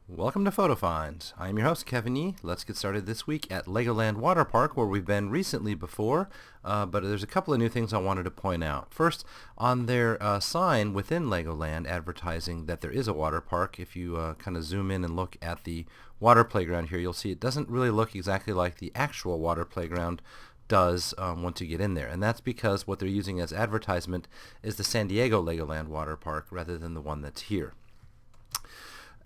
Welcome to Photo Finds. I am your host, Kevin Yee. Let's get started this week at Legoland Water Park, where we've been recently before, but there's a couple of new things I wanted to point out. First, on their sign within Legoland advertising that there is a water park, if you kind of zoom in and look at the water playground here, you'll see it doesn't really look exactly like the actual water playground does once you get in there. And that's because what they're using as advertisement is the San Diego Legoland Water Park rather than the one that's here.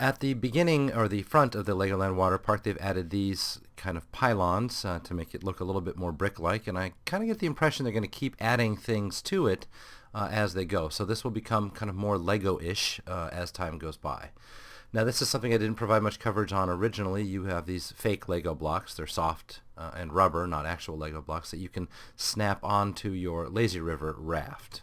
At the beginning, or the front of the Legoland Water Park, they've added these kind of pylons to make it look a little bit more brick-like, and I kind of get the impression they're going to keep adding things to it as they go. So this will become kind of more Lego-ish as time goes by. Now this is something I didn't provide much coverage on originally. You have these fake Lego blocks. They're soft and rubber, not actual Lego blocks, that you can snap onto your Lazy River raft.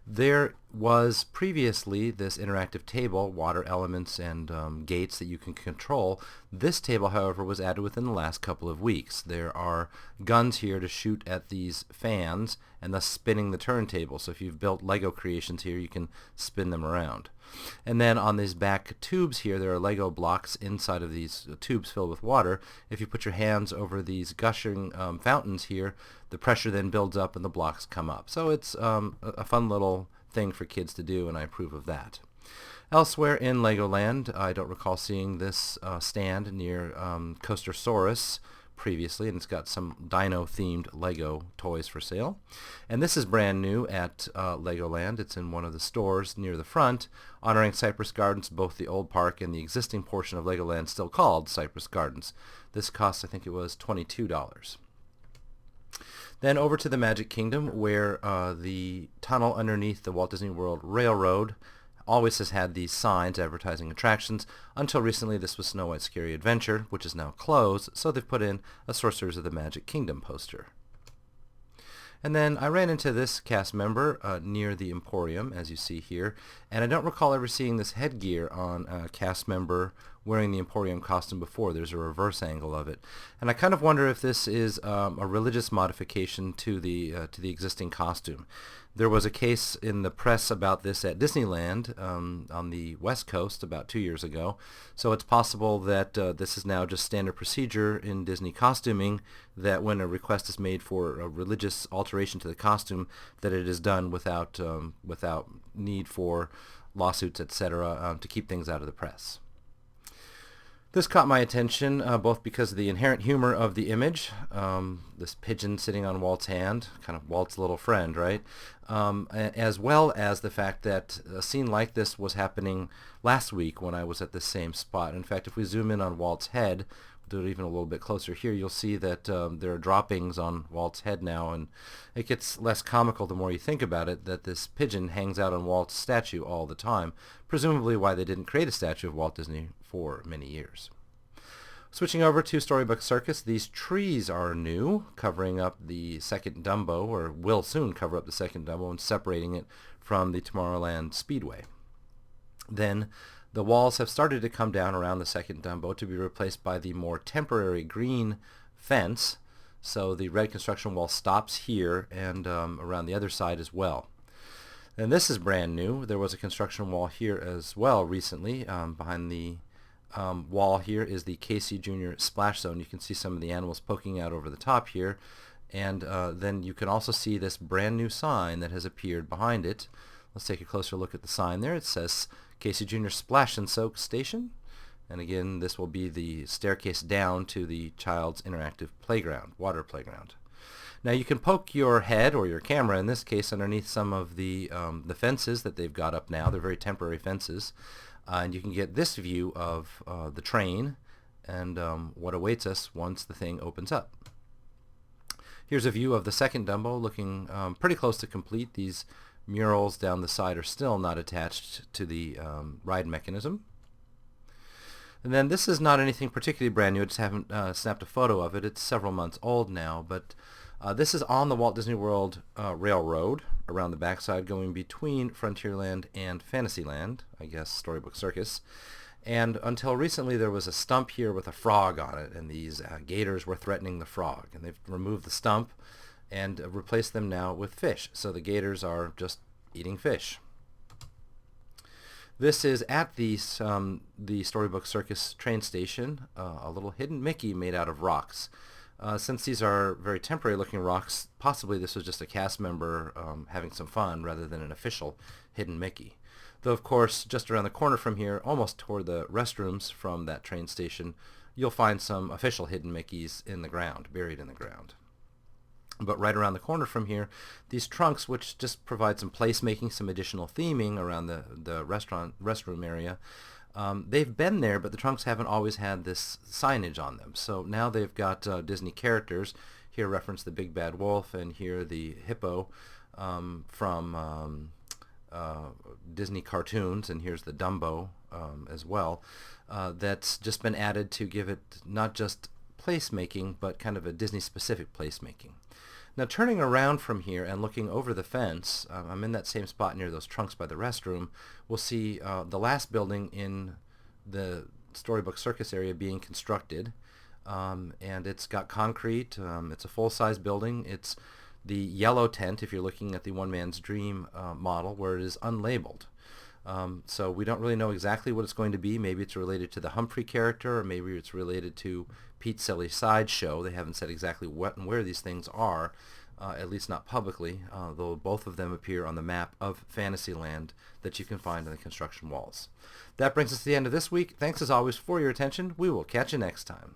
There was previously this interactive table, water elements and gates that you can control. This table, however, was added within the last couple of weeks. There are guns here to shoot at these fans and thus spinning the turntable. So if you've built Lego creations here, you can spin them around. And then on these back tubes here, there are Lego blocks inside of these tubes filled with water. If you put your hands over these gushing fountains here, the pressure then builds up and the blocks come up. So it's a fun little thing for kids to do, and I approve of that. Elsewhere in Legoland, I don't recall seeing this stand near Sorcerers previously, and it's got some dino-themed Lego toys for sale. And this is brand new at Legoland. It's in one of the stores near the front, honoring Cypress Gardens, both the old park and the existing portion of Legoland still called Cypress Gardens. This costs, I think it was $22. Then over to the Magic Kingdom, where the tunnel underneath the Walt Disney World Railroad always has had these signs advertising attractions. Until recently, this was Snow White's Scary Adventure, which is now closed, so they've put in a Sorcerers of the Magic Kingdom poster. And then I ran into this cast member near the Emporium, as you see here, and I don't recall ever seeing this headgear on a cast member wearing the Emporium costume before. There's a reverse angle of it. And I kind of wonder if this is a religious modification to the existing costume. There was a case in the press about this at Disneyland on the West Coast about 2 years ago. So it's possible that this is now just standard procedure in Disney costuming, that when a request is made for a religious alteration to the costume, that it is done without need for lawsuits, etc., to keep things out of the press. This caught my attention both because of the inherent humor of the image, this pigeon sitting on Walt's hand, kind of Walt's little friend, right? As well as the fact that a scene like this was happening last week when I was at the same spot. In fact, if we zoom in on Walt's head, do it even a little bit closer here, you'll see that there are droppings on Walt's head now, and it gets less comical the more you think about it, that this pigeon hangs out on Walt's statue all the time, presumably why they didn't create a statue of Walt Disney for many years. Switching over to Storybook Circus, these trees are new, covering up the second Dumbo, or will soon cover up the second Dumbo, and separating it from the Tomorrowland Speedway. Then the walls have started to come down around the second Dumbo to be replaced by the more temporary green fence, so the red construction wall stops here and around the other side as well. And this is brand new. There was a construction wall here as well recently. Behind the wall here is the Casey Jr. splash zone. You can see some of the animals poking out over the top here, and then you can also see this brand new sign that has appeared behind it. Let's take a closer look at the sign there. It says Casey Jr. Splash and Soak Station, and again this will be the staircase down to the child's interactive playground, water playground. Now you can poke your head, or your camera in this case, underneath some of the fences that they've got up now. They're very temporary fences. And you can get this view of the train and what awaits us once the thing opens up. Here's a view of the second Dumbo, looking pretty close to complete. These murals down the side are still not attached to the ride mechanism. And then this is not anything particularly brand new. I just haven't snapped a photo of it. It's several months old now, but this is on the Walt Disney World Railroad around the backside, going between Frontierland and Fantasyland, I guess Storybook Circus. And until recently there was a stump here with a frog on it, and these gators were threatening the frog. And they've removed the stump and replaced them now with fish. So the gators are just eating fish. This is at the Storybook Circus train station, a little hidden Mickey made out of rocks. Since these are very temporary looking rocks, possibly this was just a cast member having some fun rather than an official hidden Mickey. Though, of course, just around the corner from here, almost toward the restrooms from that train station, you'll find some official hidden Mickeys in the ground, buried in the ground. But right around the corner from here, these trunks, which just provide some placemaking, some additional theming around the restroom area, they've been there, but the trunks haven't always had this signage on them. So now they've got Disney characters. Here reference the Big Bad Wolf, and here the hippo from Disney cartoons, and here's the Dumbo as well. That's just been added to give it not just placemaking, but kind of a Disney-specific placemaking. Now, turning around from here and looking over the fence, I'm in that same spot near those trunks by the restroom, we'll see the last building in the Storybook Circus area being constructed, and it's got concrete. It's a full-size building. It's the yellow tent, if you're looking at the One Man's Dream model, where it is unlabeled. So we don't really know exactly what it's going to be. Maybe it's related to the Humphrey character, or maybe it's related to Pete's Silly Sideshow. They haven't said exactly what and where these things are, at least not publicly, though both of them appear on the map of Fantasyland that you can find on the construction walls. That brings us to the end of this week. Thanks as always for your attention. We will catch you next time.